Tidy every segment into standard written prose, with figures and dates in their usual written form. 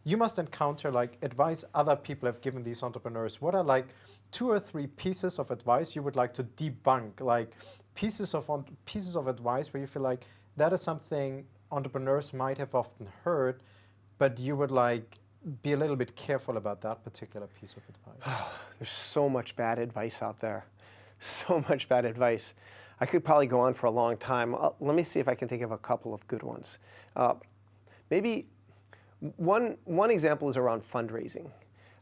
you must encounter like advice other people have given these entrepreneurs. What are like 2 or 3 pieces of advice you would like to debunk, like pieces of advice where you feel like that is something entrepreneurs might have often heard, but you would like be a little bit careful about that particular piece of advice? There's so much bad advice out there. So much bad advice. I could probably go on for a long time. Let me see if I can think of a couple of good ones. Maybe one example is around fundraising.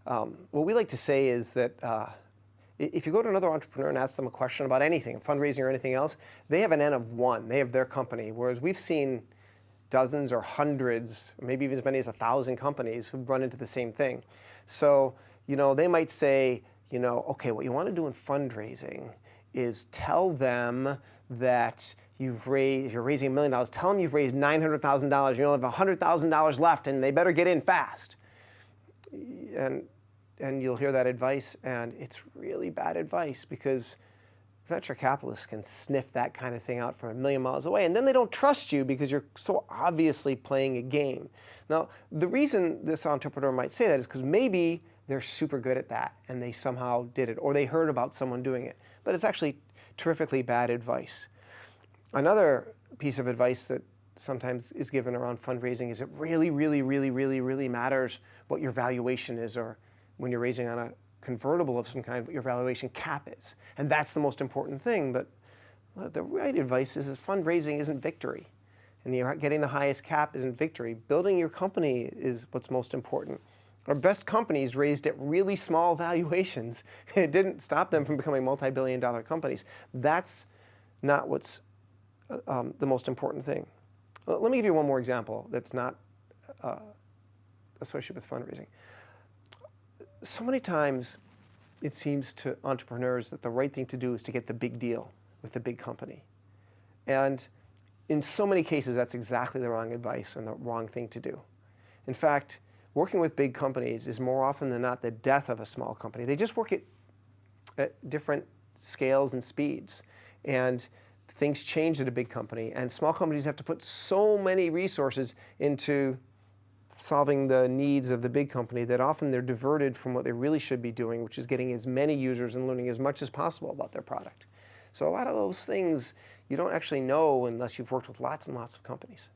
What we like to say is that if you go to another entrepreneur and ask them a question about anything, fundraising or anything else, they have an N of 1. They have their company, whereas we've seen dozens or hundreds, or maybe even as many as 1,000 companies who've run into the same thing. So, they might say, okay, what you want to do in fundraising is tell them that you're raising $1 million. Tell them you've raised $900,000. You only have $100,000 left, and they better get in fast. And you'll hear that advice, and it's really bad advice because venture capitalists can sniff that kind of thing out from 1,000,000 miles away, and then they don't trust you because you're so obviously playing a game. Now, the reason this entrepreneur might say that is because maybe they're super good at that and they somehow did it, or they heard about someone doing it. But it's actually terrifically bad advice. Another piece of advice that sometimes is given around fundraising is it really, really, really, really, really matters what your valuation is, or when you're raising on a convertible of some kind, what your valuation cap is. And that's the most important thing. But the right advice is that fundraising isn't victory. And getting the highest cap isn't victory. Building your company is what's most important. Our best companies raised at really small valuations. It didn't stop them from becoming multi-billion-dollar companies. That's not what's the most important thing. Let me give you one more example that's not associated with fundraising. So many times it seems to entrepreneurs that the right thing to do is to get the big deal with the big company. And in so many cases, that's exactly the wrong advice and the wrong thing to do. In fact, working with big companies is more often than not the death of a small company. They just work at different scales and speeds. And things change at a big company. And small companies have to put so many resources into solving the needs of the big company that often they're diverted from what they really should be doing, which is getting as many users and learning as much as possible about their product. So a lot of those things you don't actually know unless you've worked with lots and lots of companies.